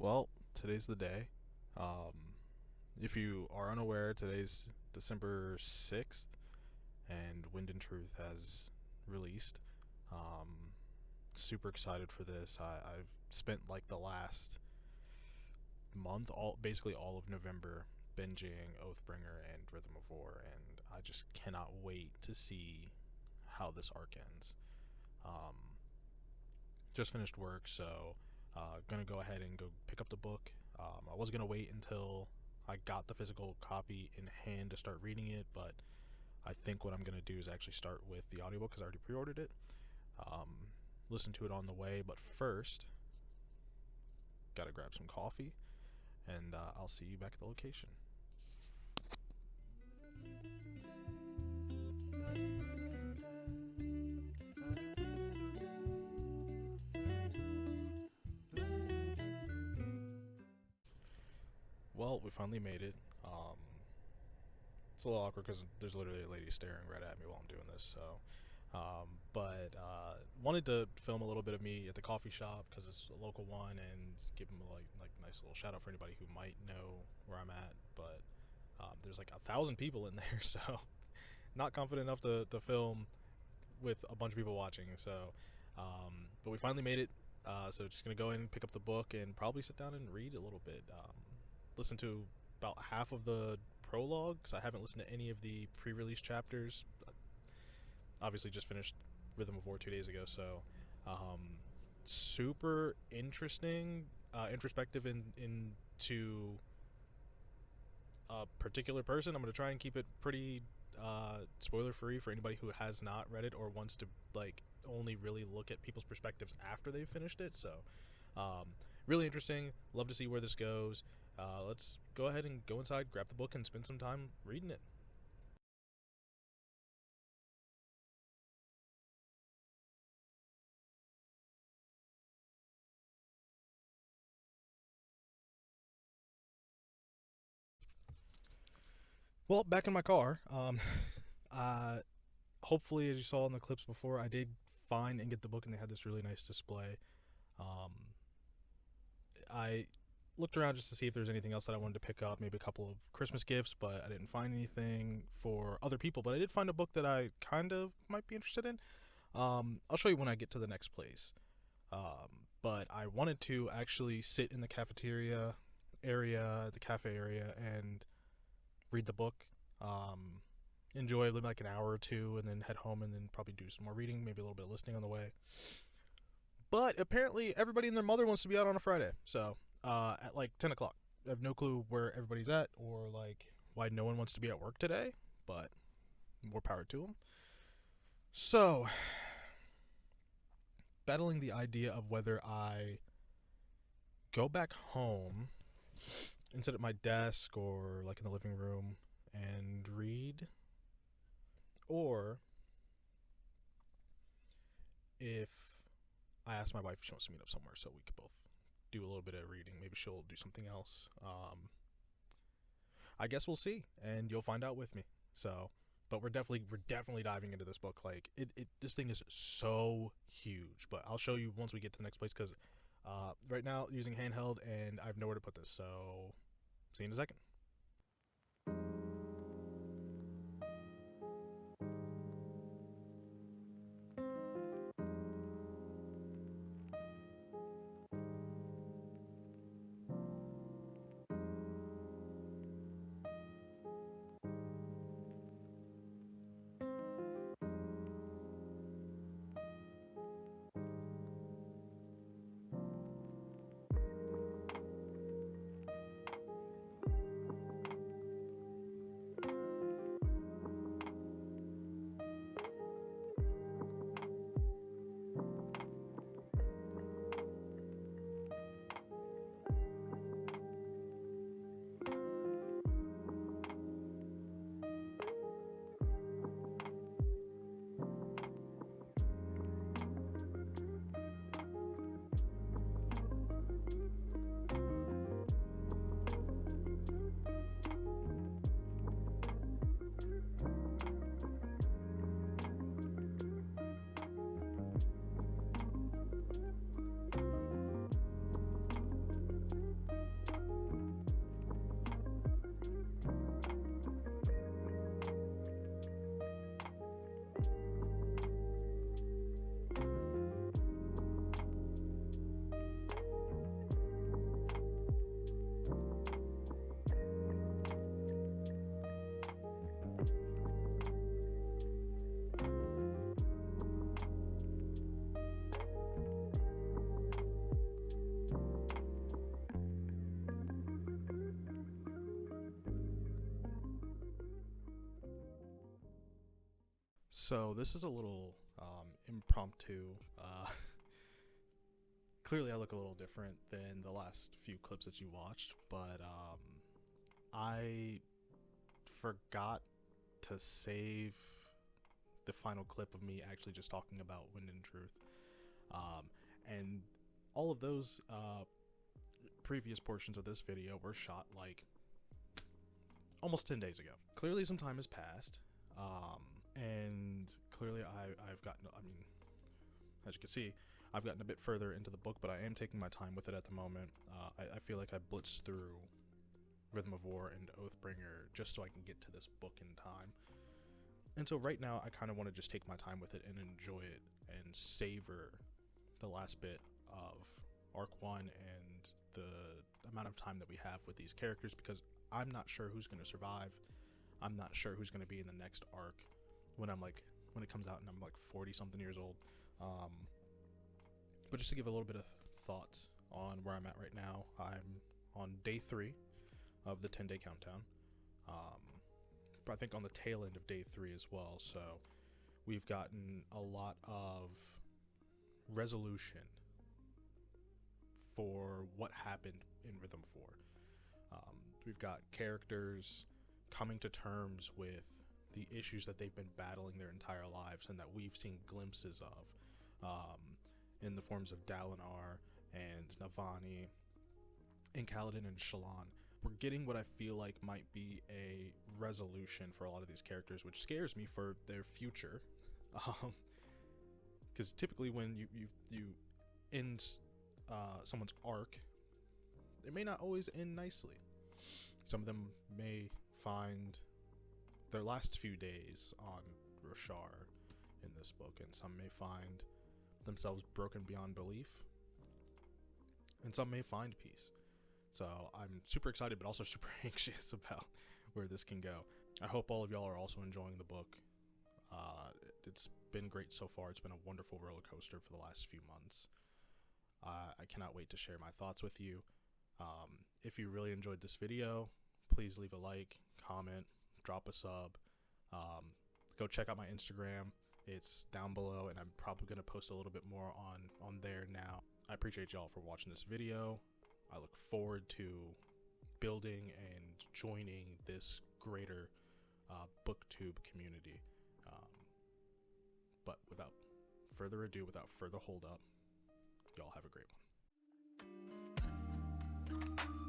Well, today's the day. Um, if you are unaware, today's December 6th, and Wind and Truth has released. Um, Super excited for this. I've spent like the last month, basically all of November, binging Oathbringer and Rhythm of War, and I just cannot wait to see how this arc ends. Um, just finished work, so gonna go ahead and go pick up the book. I was gonna wait until I got the physical copy in hand to start reading it, but I think what I'm gonna do is actually start with the audiobook because I already pre-ordered it. Um, Listen to it on the way, but first, gotta grab some coffee, and I'll see you back at the location. Well, we finally made it. It's a little awkward because there's literally a lady staring right at me while I'm doing this. But wanted to film a little bit of me at the coffee shop because it's a local one, and give them like nice little shout out for anybody who might know where I'm at. But there's like 1,000 people in there, so not confident enough to film with a bunch of people watching. But we finally made it. So just gonna go in, pick up the book, and probably sit down and read a little bit. Listen to about half of the prologue because I haven't listened to any of the pre-release chapters. Obviously, just finished Rhythm of War 2 days ago, so um, super interesting, introspective into a particular person. I'm gonna try and keep it pretty spoiler free for anybody who has not read it or wants to like only really look at people's perspectives after they've finished it. So um, really interesting. Love to see where this goes. Let's go ahead and go inside, grab the book, and spend some time reading it. Well, back in my car. Uh, Hopefully, as you saw in the clips before, I did find and get the book, and they had this really nice display. Um, I looked around just to see if there's anything else that I wanted to pick up, maybe a couple of Christmas gifts, but I didn't find anything for other people. But I did find a book that I kind of might be interested in. I'll show you when I get to the next place. But I wanted to actually sit in the cafeteria area, the cafe area, and read the book. Um, Enjoy maybe like an hour or two, and then head home, and then probably do some more reading, maybe a little bit of listening on the way. But apparently, everybody and their mother wants to be out on a Friday, so at like 10 o'clock. I have no clue where everybody's at or like why no one wants to be at work today, but more power to them. So, battling the idea of whether I go back home and sit at my desk or like in the living room and read, or if I ask my wife if she wants to meet up somewhere so we could both do a little bit of reading. Maybe she'll do something else. I guess we'll see, and you'll find out with me. So, but we're definitely diving into this book. Like this thing is so huge. But I'll show you once we get to the next place because right now using handheld and I have nowhere to put this. So, see you in a second. So this is a little impromptu. Clearly, I look a little different than the last few clips that you watched, but I forgot to save the final clip of me actually just talking about Wind and Truth. And all of those previous portions of this video were shot like almost 10 days ago. Clearly some time has passed, and clearly I've gotten, I mean, as you can see, I've gotten a bit further into the book, but I am taking my time with it at the moment. I feel like I blitzed through Rhythm of War and Oathbringer just so I can get to this book in time. And so right now I kind of want to just take my time with it and enjoy it and savor the last bit of Arc 1 and the amount of time that we have with these characters, because I'm not sure who's going to survive. I'm not sure who's going to be in the next arc when it comes out and I'm like 40 something years old. But just to give a little bit of thoughts on where I'm at right now, I'm on day 3 of the 10-day countdown. I think on the tail end of day 3 as well. So we've gotten a lot of resolution for what happened in Rhythm 4. We've got characters coming to terms with the issues that they've been battling their entire lives and that we've seen glimpses of in the forms of Dalinar and Navani and Kaladin and Shallan. We're getting what I feel like might be a resolution for a lot of these characters, which scares me for their future. Because typically when you end someone's arc, it may not always end nicely. Some of them may find their last few days on Roshar in this book, and some may find themselves broken beyond belief, and some may find peace. So I'm super excited, but also super anxious about where this can go. I hope all of y'all are also enjoying the book. It's been great so far. It's been a wonderful roller coaster for the last few months. I cannot wait to share my thoughts with you. If you really enjoyed this video, please leave a like, comment, drop a sub. Go check out my Instagram. It's down below, and I'm probably going to post a little bit more on there now. I appreciate y'all for watching this video. I look forward to building and joining this greater booktube community. But without further ado, without further hold up, y'all have a great one.